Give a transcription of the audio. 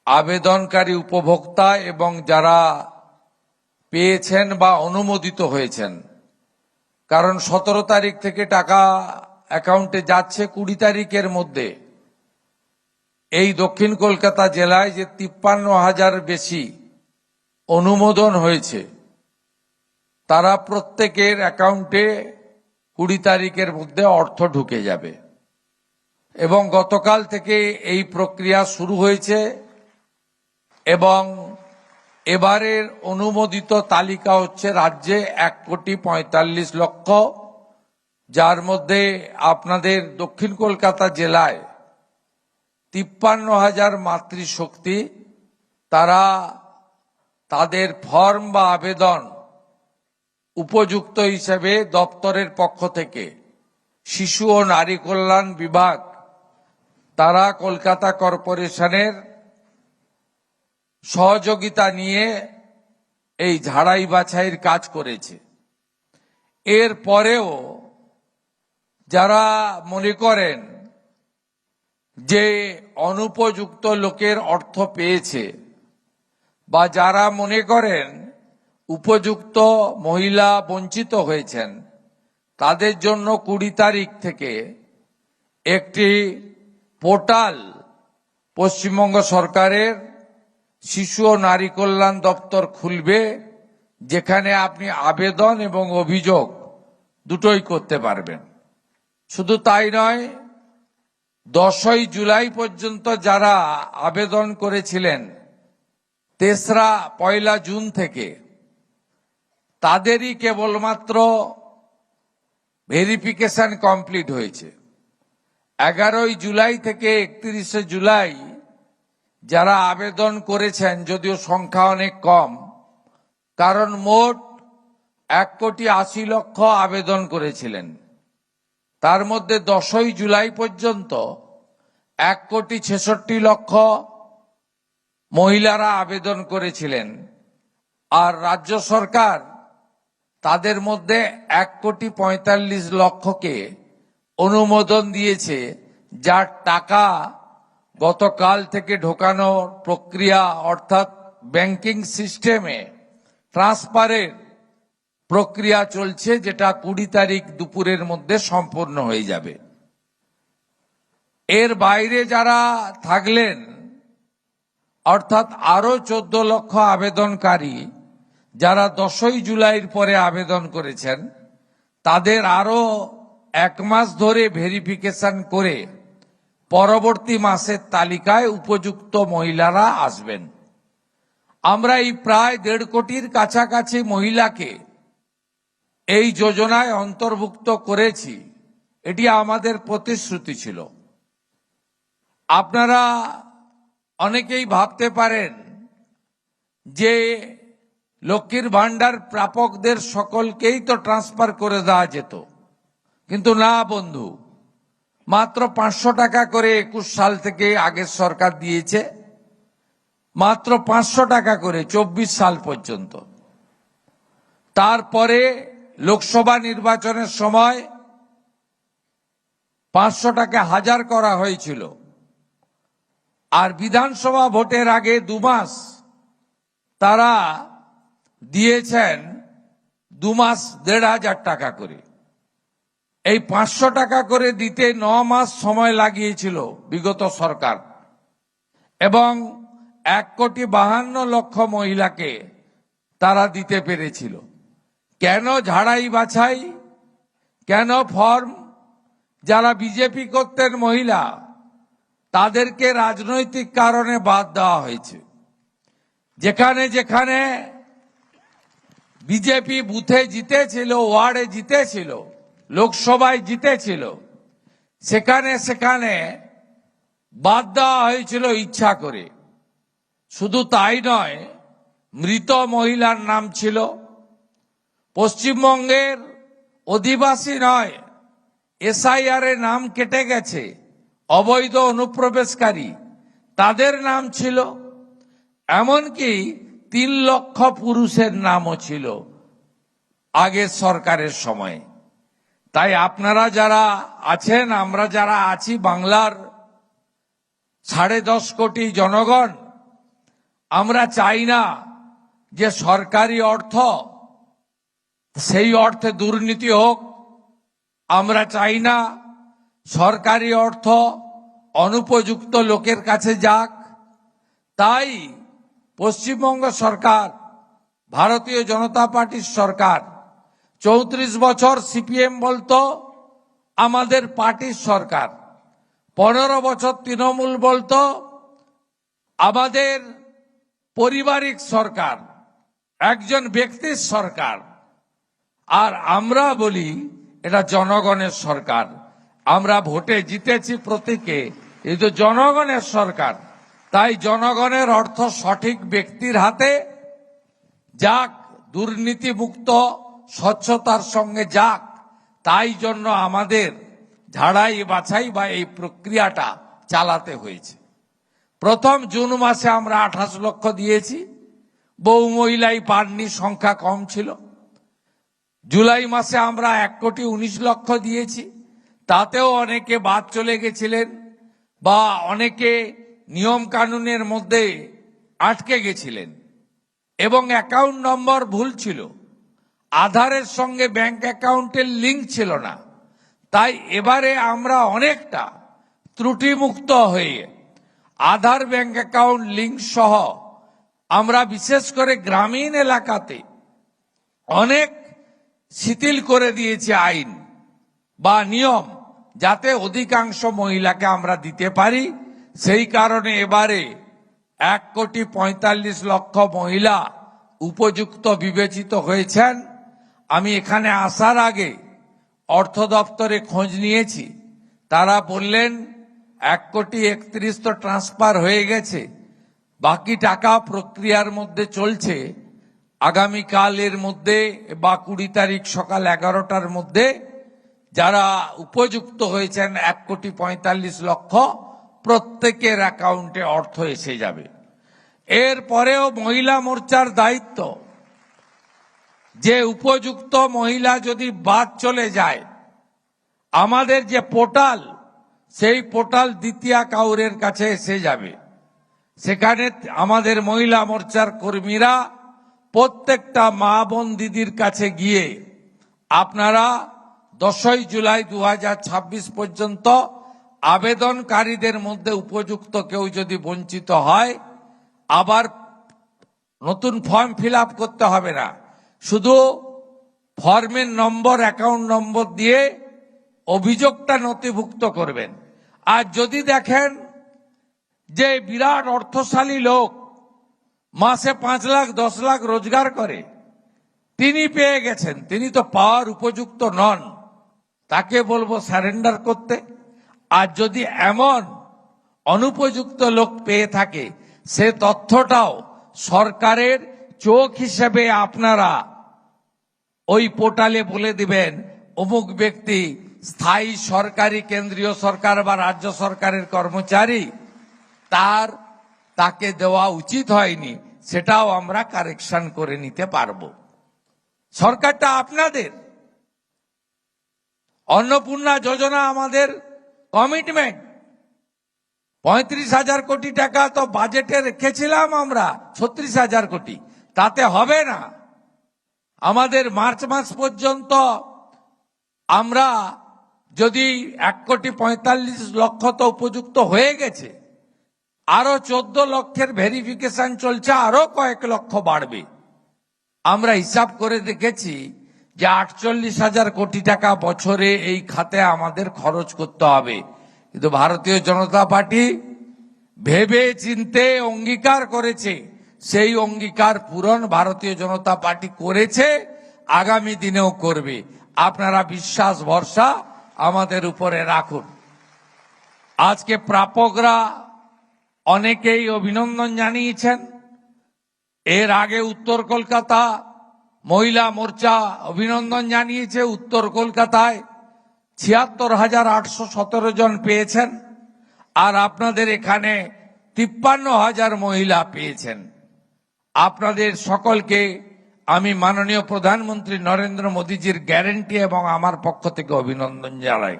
আবেদনকারী উপভোক্তা এবং যারা পেয়েছেন বা অনুমোদিত হয়েছেন, কারণ 17 তারিখ থেকে টাকা অ্যাকাউন্টে যাচ্ছে, 20 তারিখের মধ্যে এই দক্ষিণ কলকাতা জেলায় যে 53,000 বেশি অনুমোদন হয়েছে তারা প্রত্যেকের অ্যাকাউন্টে 20 তারিখের মধ্যে অর্থ ঢুকে যাবে। এবং গতকাল থেকে এই প্রক্রিয়া শুরু হয়েছে এবং এবারের অনুমোদিত তালিকা হচ্ছে রাজ্যে 1,45,00,000, যার মধ্যে আপনাদের দক্ষিণ কলকাতা জেলায় 53,000 মাতৃশক্তি তারা তাদের ফর্ম বা আবেদন উপযুক্ত হিসেবে দপ্তরের পক্ষ থেকে শিশু ও নারী কল্যাণ বিভাগ তারা কলকাতা কর্পোরেশনের সহযোগিতা নিয়ে এই ঝাড়াই বাছাইয়ের কাজ করেছে। এর পরেও যারা মনে করেন যে অনুপযুক্ত লোকের অর্থ পেয়েছে বা যারা মনে করেন উপযুক্ত মহিলা বঞ্চিত হয়েছেন, তাদের জন্য 20 তারিখ থেকে একটি পোর্টাল পশ্চিমবঙ্গ সরকারের শিশু ও নারী কল্যাণ দপ্তর খুলবে, যেখানে আপনি আবেদন এবং অভিযোগ দুটোই করতে পারবেন। শুধু তাই নয়, 10ই জুলাই পর্যন্ত যারা আবেদন করেছিলেন 1 জুন থেকে, তাদেরই কেবলমাত্র ভেরিফিকেশন কমপ্লিট হয়েছে। 11ই জুলাই থেকে 31শে জুলাই যারা আবেদন করেছেন, যদিও সংখ্যা অনেক কম, কারণ মোট 1,80,00,000 আবেদন করেছিলেন, তার মধ্যে 10ই জুলাই পর্যন্ত 1,66,00,000 মহিলারা আবেদন করেছিলেন। আর রাজ্য সরকার তাদের মধ্যে 1,45,00,000কে অনুমোদন দিয়েছে, যার টাকা গতকাল থেকে ঢোকানোর প্রক্রিয়া অর্থাৎ ব্যাংকিং সিস্টেমে ট্রান্সফারের প্রক্রিয়া চলছে, যেটা 20 তারিখ দুপুরের মধ্যে সম্পূর্ণ হয়ে যাবে। এর বাইরে যারা থাকলেন, অর্থাৎ আরো 14 লক্ষ আবেদনকারী যারা 10ই জুলাইয়ের পরে আবেদন করেছেন, তাদের আরো 1 মাস ধরে ভেরিফিকেশন করে পরবর্তী মাসের তালিকায় উপযুক্ত মহিলারা আসবেন। আমরা এই প্রায় 1.5 কোটির কাছাকাছি মহিলাকে এই যোজনায় অন্তর্ভুক্ত করেছি। এটি আমাদের প্রতিশ্রুতি ছিল। আপনারা অনেকেই ভাবতে পারেন যে লক্ষ্মীর ভান্ডার প্রাপকদের সকলকেই তো ট্রান্সফার করে দেওয়া যেত, কিন্তু না বন্ধু, মাত্র 500 টাকা করে 21 সাল থেকে আগের সরকার দিয়েছে, মাত্র 500 টাকা করে 24 সাল পর্যন্ত। তারপরে লোকসভা নির্বাচনের সময় 500 টাকা 1000 করা হয়েছিল, আর বিধানসভা ভোটের আগে 2 মাস তারা দিয়েছেন 2 মাস 1,500 টাকা করে। এই 500 টাকা করে দিতে 9 মাস সময় লাগিয়েছিল বিগত সরকার, এবং 1,52,00,000 মহিলাকে তারা দিতে পেরেছিল। কেন ঝাড়াই বাছাই, কেন ফর্ম? যারা বিজেপি করতেন মহিলা, তাদেরকে রাজনৈতিক কারণে বাদ দেওয়া হয়েছে। যেখানে যেখানে বিজেপি বুথে জিতেছিল, ওয়ার্ডে জিতেছিল, লোকসভায় জিতেছিল, সেখানে সেখানে বাদ দেওয়া হয়েছিল ইচ্ছা করে। শুধু তাই নয়, মৃত মহিলার নাম ছিল। পশ্চিমবঙ্গের অধিবাসী নয়, SIR এর নাম কেটে গেছে, অবৈধ অনুপ্রবেশকারী, তাদের নাম ছিল। এমনকি 3 লক্ষ পুরুষের নামও ছিল আগের সরকারের সময়। তাই আপনারা যারা আছেন, আমরা যারা আছি, বাংলার 10.5 কোটি জনগণ আমরা চাই না যে সরকারি অর্থ সেই অর্থে দুর্নীতি হোক। আমরা চাই না সরকারি অর্থ অনুপযুক্ত লোকের কাছে যাক। তাই পশ্চিমবঙ্গ সরকার, ভারতীয় জনতা পার্টির সরকার, 34 বছর সিপিএম বলতো আমাদের পার্টির সরকার, 15 বছর তৃণমূল বলতো আমাদের পারিবারিক সরকার, একজন ব্যক্তির সরকার, আর আমরা বলি এটা জনগণের সরকার। আমরা ভোটে জিতেছি প্রতীকে, এই তো জনগণের সরকার। তাই জনগণের অর্থ সঠিক ব্যক্তির হাতে যাক, দুর্নীতিমুক্ত স্বচ্ছতার সঙ্গে যাক, তাই জন্য আমাদের ঝাড়াই বাছাই বা এই প্রক্রিয়াটা চালাতে হয়েছে। প্রথম জুন মাসে আমরা 28 লক্ষ দিয়েছি, বহু মহিলাই পাননি, সংখ্যা কম ছিল। জুলাই মাসে আমরা 1,19 লক্ষ দিয়েছি, তাতেও অনেকে বাদ চলে গেছিলেন বা অনেকে নিয়ম কানুনের মধ্যে আটকে গেছিলেন এবং অ্যাকাউন্ট নম্বর ভুল ছিল, আধারের সঙ্গে ব্যাংক অ্যাকাউন্টের লিঙ্ক ছিল না। তাই এবারে আমরা অনেকটা ত্রুটিমুক্ত হয়ে আধার ব্যাংক অ্যাকাউন্ট লিঙ্ক সহ আমরা বিশেষ করে গ্রামীণ এলাকাতে অনেক শিথিল করে দিয়েছি আইন বা নিয়ম, যাতে অধিকাংশ মহিলাকে আমরা দিতে পারি। সেই কারণে এবারে 1,45,00,000 মহিলা উপযুক্ত বিবেচিত হয়েছেন। আমি এখানে আসার আগে অর্থ দপ্তরে খোঁজ নিয়েছি, তারা বললেন 1,31,00,000 তো ট্রান্সফার হয়ে গেছে, বাকি টাকা প্রক্রিয়ার মধ্যে চলছে। আগামীকালের মধ্যে বা 20 তারিখ সকাল 11টার মধ্যে যারা উপযুক্ত হয়েছেন 1,45,00,000 প্রত্যেকের অ্যাকাউন্টে অর্থ এসে যাবে। এরপরেও মহিলা মোর্চার দায়িত্ব যে উপযুক্ত মহিলা যদি বাদ চলে যায়, আমাদের যে পোর্টাল, সেই পোর্টাল দ্বিতীয় কাউরের কাছে এসে যাবে। সেখানে আমাদের মহিলা মোর্চার কর্মীরা প্রত্যেকটা মা বোন দিদির কাছে গিয়ে আপনারা 10ই জুলাই 2026 পর্যন্ত আবেদনকারীদের মধ্যে উপযুক্ত কেউ যদি বঞ্চিত হয়, আবার নতুন ফর্ম ফিল আপ করতে হবে না, শুধু ফর্মের নম্বর, অ্যাকাউন্ট নম্বর দিয়ে অভিযোগটা নথিভুক্ত করবেন। আর যদি দেখেন যে বিরাট অর্থশালী লোক মাসে 5 লাখ 10 লাখ রোজগার করে, তিনি পেয়ে গেছেন, তিনি তো পাওয়ার উপযুক্ত নন, তাকে বলবো সারেন্ডার করতে। আর যদি এমন অনুপযুক্ত লোক পেয়ে থাকে, সে তথ্যটাও সরকারের চোখ হিসেবে আপনারা ওই পোর্টালে বলে দিবেন অমুক ব্যক্তি স্থায়ী সরকারি কেন্দ্রীয় সরকার বা রাজ্য সরকারের কর্মচারী, তাকে দেওয়া উচিত হয়নি, সেটাও আমরা কারেকশন করে নিতে পারবো। সরকারটা আপনাদের। অন্নপূর্ণা যোজনা আমাদের কমিটমেন্ট, 35,000 কোটি টাকা তো বাজেটে রেখেছিলাম আমরা, 36,000 কোটি, তাতে হবে না। আমাদের মার্চ মাস পর্যন্ত আমরা যদি 1,45,00,000 তো উপযুক্ত হয়ে গেছে, আরো 14 লক্ষের ভেরিফিকেশন চলছে, আরো কয়েক লক্ষ বাড়বে। আমরা হিসাব করে দেখেছি যে 48,000 কোটি টাকা বছরে এই খাতে আমাদের খরচ করতে হবে। কিন্তু ভারতীয় জনতা পার্টি ভেবে চিনতে অঙ্গীকার করেছে, সেই অঙ্গীকার পূরণ ভারতীয় জনতা পার্টি করেছে, আগামী দিনেও করবে। আপনারা বিশ্বাস ভরসা আমাদের উপরে রাখুন। আজকে প্রাপকরা অনেকেই অভিনন্দন জানিয়েছেন। এর আগে উত্তর কলকাতা মহিলা মোর্চা অভিনন্দন জানিয়েছে, উত্তর কলকাতায় 76,817 জন পেয়েছেন, আর আপনাদের এখানে 53,000 মহিলা পেয়েছেন। আপনাদের সকলকে আমি মাননীয় প্রধানমন্ত্রী নরেন্দ্র মোদীজির গ্যারান্টি এবং আমার পক্ষ থেকে অভিনন্দন জানাই।